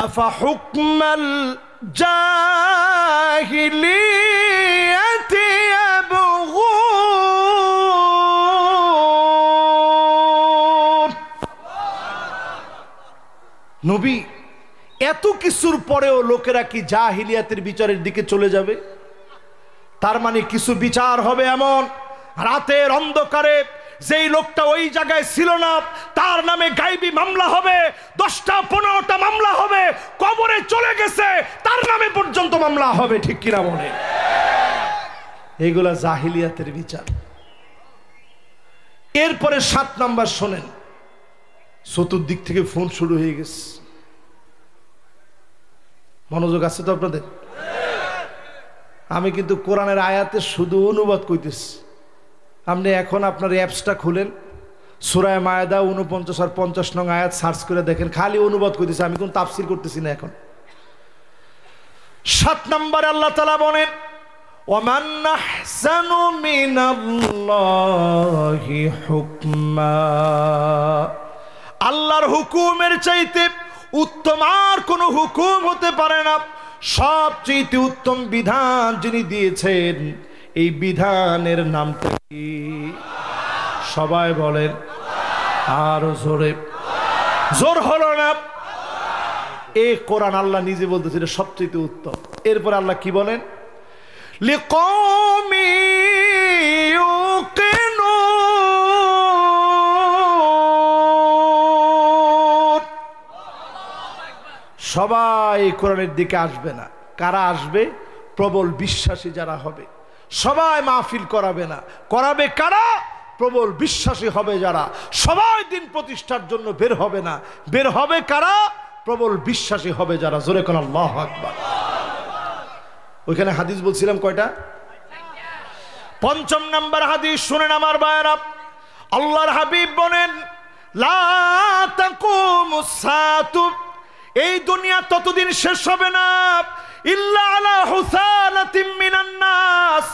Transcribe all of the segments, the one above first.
আফা হুকমাল জাহিলিয়াতি ইয়াবগুন। নবী, এত কিছুর পরেও লোকেরা কি জাহিলিয়াতের বিচারের দিকে চলে যাবে? তার মানে কিছু বিচার হবে এমন, রাতের অন্ধকারে যেই লোকটা ওই জায়গায় ছিল না তার নামে গায়েবী মামলা হবে, 10টা 15টা মামলা হবে, কবরে চলে গেছে তার নামে পর্যন্ত মামলা হবে, ঠিক কিনা বলে? এইগুলা জাহিলিয়াতের বিচার। এরপরে 7 নাম্বার শোনেন, চতুর্দিক থেকে ফোন শুরু হয়ে গেছে। মনোযোগ আছে তো আপনাদের? আমি কিন্তু কোরআনের আয়াতে শুধু অনুবাদ কইতেছি। আপনি এখন আপনার অ্যাপসটা খুলেন, সূরা মায়েদা 49 আর 50 নং আয়াত সার্চ করে দেখেন, খালি অনুবাদ করতেছি, আমি কোন তাফসীর করতেছি না। এখন 7 নম্বরে আল্লাহ তাআলা বলেন, ওয়ামান আহসানু মিনাল্লাহি হুকমা, আল্লাহর হুকুমের চাইতে উত্তম আর কোন হুকুম হতে পারে না। সবচেয়ে উত্তম বিধান যিনি দিয়েছেন, এই বিধানের নামটা কি? সবাই বলেন আরো জোরে। জোর হলো না? এই কোরআন আল্লাহ নিজে বলতেছিল সবচেয়ে উত্তম। এরপর আল্লাহ কি বলেন? লিকওমি ইউকিনুন। সবাই কোরআনের দিকে আসবে না। কারা আসবে? প্রবল বিশ্বাসী যারা হবে। সবাই মাহফিল করাবে না, করাবে কারা? প্রবল বিশ্বাসী হবে যারা। সবাই দিন প্রতিষ্ঠার জন্য বের হবে না, বের হবে কারা? প্রবল বিশ্বাসী হবে যারা। জোরে কোন আল্লাহু আকবার। ওইখানে হাদিস বলছিলাম কয়টা? 5 নম্বর হাদিস শুনেন আমার ভাইরা। আল্লাহর হাবিব বলেন, লা তাকুমুস সাআতু, এই দুনিয়া ততদিন শেষ হবে না, ইল্লা আলা হুসালাতিম মিনান নাস,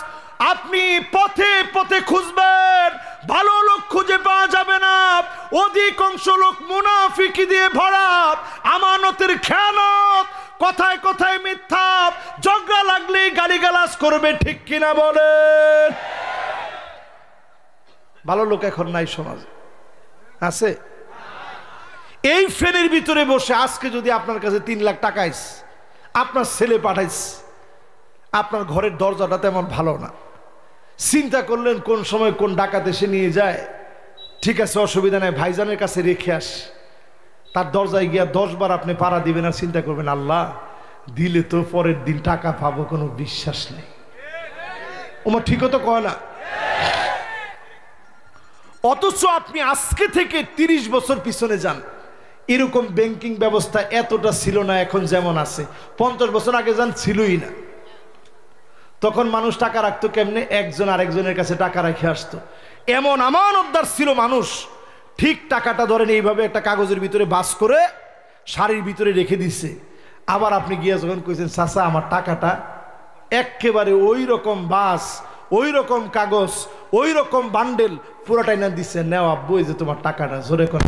আপনি পথে পথে খুঁজবেন, ভালো লোক খুঁজে পাওয়া যাবে না। অধিকাংশ লোক মুনাফিকি দিয়ে ভরা, আমানতের খেয়ানত, কথায় কথায় মিথ্যা, ঝগড়া লাগলেই গালিগালাজ করবে, ঠিক কিনা বলেন? ভালো লোক এখন নাই সমাজে, আছে? এই ফ্যানের ভিতরে বসে আজকে যদি আপনার কাছে 3 লাখ টাকা আইছে, আপনার ছেলে পাঠাইছে, আপনার ঘরের দরজাটা তেমন ভালো না, চিন্তা করলেন কোন সময় কোন ডাকাত এসে নিয়ে যায়, ঠিক আছে অসুবিধা নাই, ভাইজানের কাছে রেখে আস। তার দরজায় গিয়া 10 বার আপনি পাড়া দিবেন আর চিন্তা করবেন, আল্লাহ দিলে তো পরের দিন টাকা পাবো, কোনো বিশ্বাস নেই। ওমা ঠিকও তো কয় না। অথচ আপনি আজকে থেকে 30 বছর পিছনে যান, এরকম ব্যাংকিং ব্যবস্থা এতটা ছিল না এখন যেমন আছে। 50 বছর আগে যান, ছিলই না। তখন মানুষ টাকা রাখতো কেমনে? একজন আরেকজনের কাছে টাকা রেখে আসতো। এমন আমানতদার ছিল মানুষ, ঠিক টাকাটা ধরেন এইভাবে একটা কাগজের ভিতরে বাস করে শাড়ির ভিতরে রেখে দিচ্ছে। আবার আপনি গিয়ে যখন কইছেন, চাচা আমার টাকাটা, একেবারে ওই রকম বাস, ওই রকম কাগজ, ওই রকম বান্ডেল পুরোটাই না দিচ্ছে, নেও আব্বু এই যে তোমার টাকাটা। জোরে করে